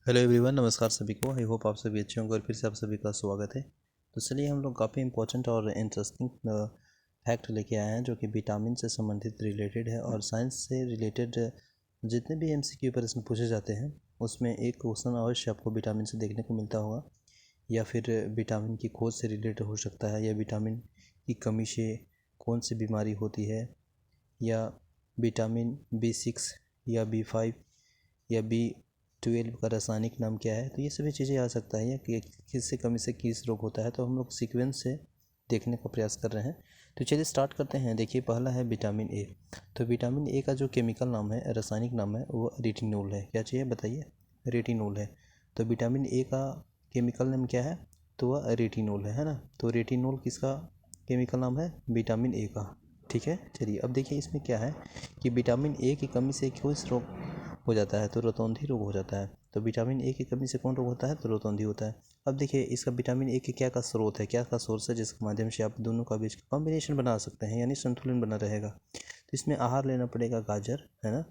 Hello everyone, नमस्कार सभी को। आई होप आप सभी अच्छे होंगे और फिर से आप सभी का स्वागत है। तो चलिए हम लोग काफ़ी इंपॉर्टेंट और इंटरेस्टिंग फैक्ट लेके आए हैं जो कि विटामिन से संबंधित रिलेटेड है। और साइंस से रिलेटेड जितने भी MCQ प्रश्न पूछे जाते हैं उसमें एक क्वेश्चन अवश्य आपको विटामिन से देखने को मिलता होगा, या फिर विटामिन की खोज से रिलेटेड हो सकता है, या विटामिन की कमी से कौन सी बीमारी होती है, या विटामिन B6 या B5 या B12 का रासायनिक नाम क्या है। तो ये सभी चीज़ें आ सकता है, या किससे कमी से किस रोग होता है। तो हम लोग सीक्वेंस से देखने का प्रयास कर रहे हैं। तो चलिए स्टार्ट करते हैं। देखिए, पहला है विटामिन ए। तो विटामिन ए का जो केमिकल नाम है, रासायनिक नाम है, वो रेटिनोल है। क्या चाहिए बताइए? रेटिनोल है। तो विटामिन ए का केमिकल नाम क्या है? तो वह रेटिनोल है ना। तो रेटिनोल किसका केमिकल नाम है? विटामिन ए का। ठीक है, चलिए अब देखिए इसमें क्या है कि विटामिन ए की कमी से किस रोग हो जाता है? तो रोतौंधी रोग हो जाता है। तो विटामिन ए की कमी से कौन रोग होता है? तो रोतौंधी होता है। अब देखिए इसका विटामिन ए के क्या का स्रोत है, क्या का सोर्स है, जिसके माध्यम से आप दोनों का बीच कॉम्बिनेशन बना सकते हैं, यानी संतुलन बना रहेगा। तो इसमें आहार लेना पड़ेगा गाजर, है ना,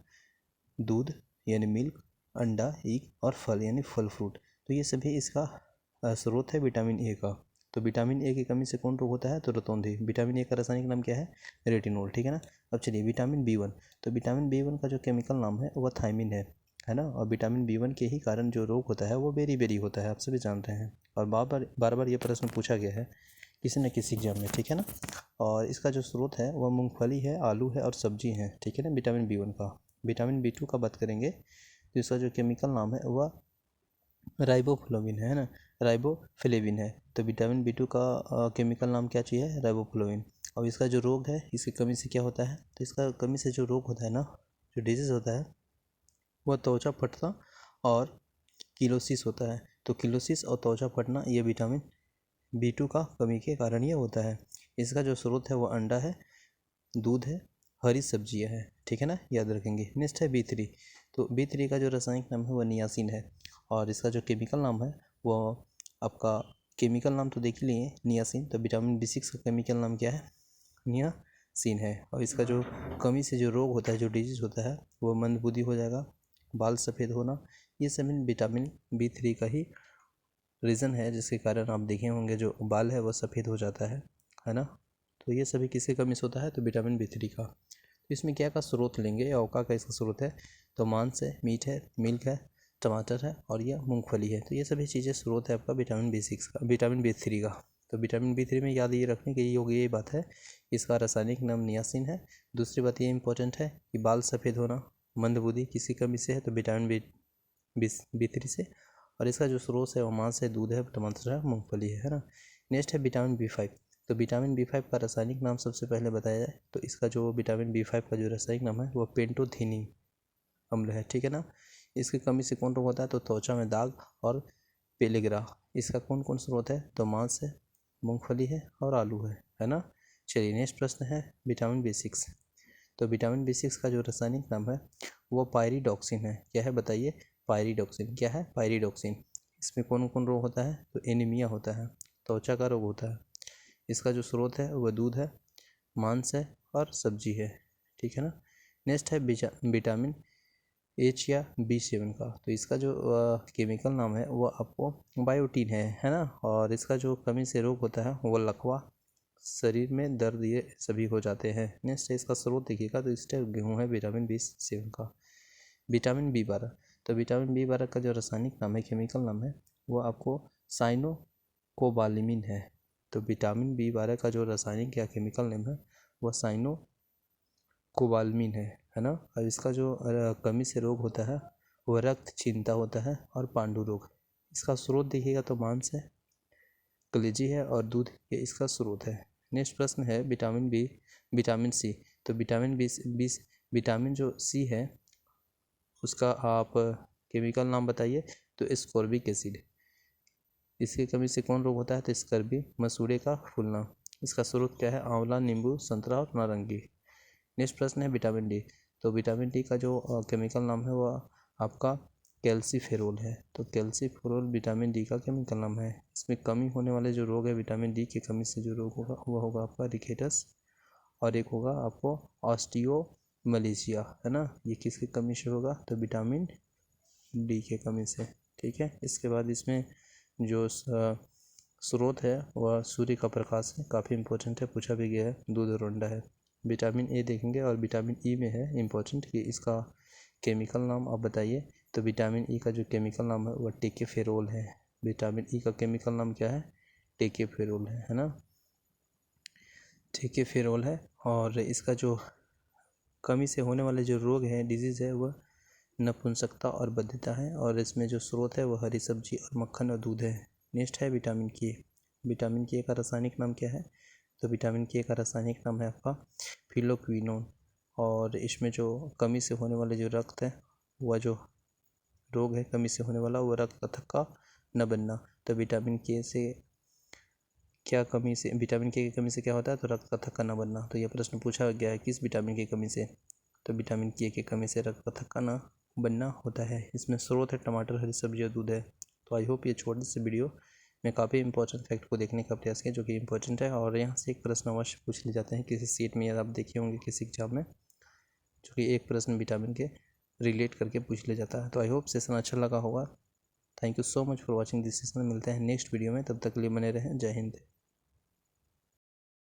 दूध यानी मिल्क, अंडा, एग और फल यानी फल फ्रूट। तो ये सभी इसका स्रोत है विटामिन ए का। तो विटामिन ए की कमी से कौन रोग होता है? तो रोतौंधी। विटामिन ए का रासायनिक नाम क्या है? रेटिनोल। ठीक है ना। अब चलिए विटामिन B1। तो विटामिन B1 का जो केमिकल नाम है वह थायमिन है ना। और विटामिन B1 के ही कारण जो रोग होता है वो बेरी बेरी होता है, आप सभी जानते हैं। और बार बार ये प्रश्न पूछा गया है किसी न किसी एग्जाम में। ठीक है ना। और इसका जो स्रोत है वह मूंगफली है, आलू है और सब्जी है। ठीक है ना, विटामिन B1 का। विटामिन B2 का बात करेंगे तो इसका जो केमिकल नाम है वह राइबोफ्लाविन है ना, राइबोफ्लेविन है। तो विटामिन B2 का केमिकल नाम क्या चाहिए? राइबोफ्लाविन। और इसका जो रोग है, इसकी कमी से क्या होता है? तो इसका कमी से जो रोग होता है ना, जो डिजीज़ होता है, वह त्वचा फटना और किलोसिस होता है। तो किलोसिस और त्वचा फटना ये विटामिन B2 का कमी के कारण ये होता है। इसका जो स्रोत है वो अंडा है, दूध है, हरी सब्जियां हैं। ठीक है ना, याद रखेंगे। नेक्स्ट है B3। तो B3 का जो रासायनिक नाम है वह नियासिन है। और इसका जो केमिकल नाम है वो आपका, केमिकल नाम तो देख ही लिए, नियासिन। तो विटामिन B6 का केमिकल नाम क्या है? नियासिन है। और इसका जो कमी से जो रोग होता है, जो डिजीज होता है, वो मंदबुद्धि हो जाएगा, बाल सफ़ेद होना। ये सभी विटामिन B3 का ही रीज़न है, जिसके कारण आप देखे होंगे जो बाल है वो सफ़ेद हो जाता है ना। तो ये सभी किसके कमी से होता है? तो विटामिन B3 का। तो इसमें क्या का स्रोत लेंगे, या का इसका स्रोत है? तो मांस है, मीट है, मिल्क है, टमाटर है और यह मूंगफली है। तो ये सभी चीज़ें स्रोत है आपका विटामिन B6 का, विटामिन B3 का। तो विटामिन B3 में याद ये रखने की होगी ये बात है, इसका रासायनिक नाम नियासिन है। दूसरी बात ये इंपॉर्टेंट है कि बाल सफ़ेद होना, मंदबुद्धि किसी कमी से है? तो विटामिन B3 से। और इसका जो स्रोत है वो मांस है, दूध है, टमाटर है, मूंगफली है ना। नेक्स्ट है विटामिन B5। तो विटामिन B5 का रासायनिक नाम सबसे पहले बताया जाए तो इसका जो विटामिन B5 का जो रासायनिक नाम है वो पेंटोथेनिन अम्ल है। ठीक है ना। इसकी कमी से कौन रोग होता है? तो त्वचा में दाग और पेलेग्रा। इसका कौन कौन स्रोत है? तो मांस है, मूंगफली है और आलू है ना। चलिए नेक्स्ट प्रश्न है विटामिन B6। तो विटामिन B6 का जो रासायनिक नाम है वो पायरिडॉक्सिन है। क्या है बताइए? पायरिडॉक्सिन। क्या है? पायरिडॉक्सिन। इसमें कौन कौन रोग होता है? तो एनीमिया होता है, त्वचा का रोग होता है। इसका जो स्रोत है वह दूध है, मांस है और सब्जी है। ठीक है ना। नेक्स्ट है विटामिन H या B7 का। तो इसका जो केमिकल नाम है वो आपको बायोटीन है ना। और इसका जो कमी से रोग होता है वो लकवा, शरीर में दर्द, ये सभी हो जाते हैं। नेक्स्ट है इसका स्रोत देखिएगा तो इसका गेहूँ है विटामिन B7 का। Vitamin B12। तो विटामिन B12 का जो रासायनिक नाम है, केमिकल नाम है, वो आपको साइनोकोबालामिन है। तो विटामिन B12 का जो रासायनिक या केमिकल नेम है वह साइनोकोबालामिन है ना। और इसका जो कमी से रोग होता है वह रक्त क्षीणता होता है और पांडु रोग। इसका स्रोत देखिएगा तो मांस है, कलेजी है और दूध, ये इसका स्रोत है। नेक्स्ट प्रश्न है विटामिन C। तो विटामिन जो C है उसका आप केमिकल नाम बताइए। तो एस्कॉर्बिक एसिड। इसकी कमी से कौन रोग होता है? तो स्कर्वी, मसूड़े का फूलना। इसका स्रोत क्या है? आंवला, नींबू, संतरा और नारंगी। नेक्स्ट प्रश्न है विटामिन D। तो विटामिन D का जो केमिकल नाम है वह आपका कैल्सीफेरोल है। तो कैल्सीफेरोल विटामिन D का केमिकल नाम है। इसमें कमी होने वाले जो रोग है, विटामिन D की कमी से जो रोग होगा वह होगा आपका रिकेटस, और एक होगा आपको ऑस्टियोमलेशिया है ना। ये किसकी कमी से होगा? तो विटामिन D के कमी से। ठीक है। इसके बाद इसमें जो स्रोत है वह सूर्य का प्रकाश है, काफ़ी इंपॉर्टेंट है, पूछा भी गया है। दूध और अंडा है। विटामिन ए देखेंगे और विटामिन ई में है इंपॉर्टेंट कि इसका केमिकल नाम आप बताइए। तो विटामिन ई का जो केमिकल नाम है वह टेकेफेरोल है। विटामिन ई का केमिकल नाम क्या है? टेकेफेरोल है ना, टेकेफेरोल है। और इसका जो कमी से होने वाले जो रोग हैं, डिजीज़ है, वह नपुंसकता और बद्धता है। और इसमें जो स्रोत है वह हरी सब्जी और मक्खन और दूध है। नेक्स्ट है विटामिन के। विटामिन के का रासायनिक नाम क्या है? तो विटामिन के का रासायनिक नाम है आपका फिलोक्विनोन। और इसमें जो कमी से होने वाले जो रक्त है, वह जो रोग है कमी से होने वाला, वह रक्त पथक का न बनना। तो विटामिन के से क्या कमी से, विटामिन के की कमी से क्या होता है? तो रक्त पथक का न बनना। तो यह प्रश्न पूछा गया है किस विटामिन की कमी से? तो विटामिन के की कमी से रक्त पथक का न बनना होता है। इसमें स्रोत है टमाटर, हरी सब्जी और दूध है। तो आई होप ये छोटे से वीडियो में काफ़ी इंपॉर्टेंट फैक्ट को देखने का प्रयास किया, जो कि इंपॉर्टेंट है। और यहाँ से एक प्रश्न अवश्य पूछ लिए जाते हैं किसी सीट में, या आप देखे होंगे किसी एग्जाम में, जो कि एक प्रश्न विटामिन के रिलेट करके पूछ लिया जाता है। तो आई होप सेशन अच्छा लगा होगा। Thank you so much for watching this session. मिलते हैं नेक्स्ट वीडियो में, तब तक के लिए बने रहें। जय हिंद।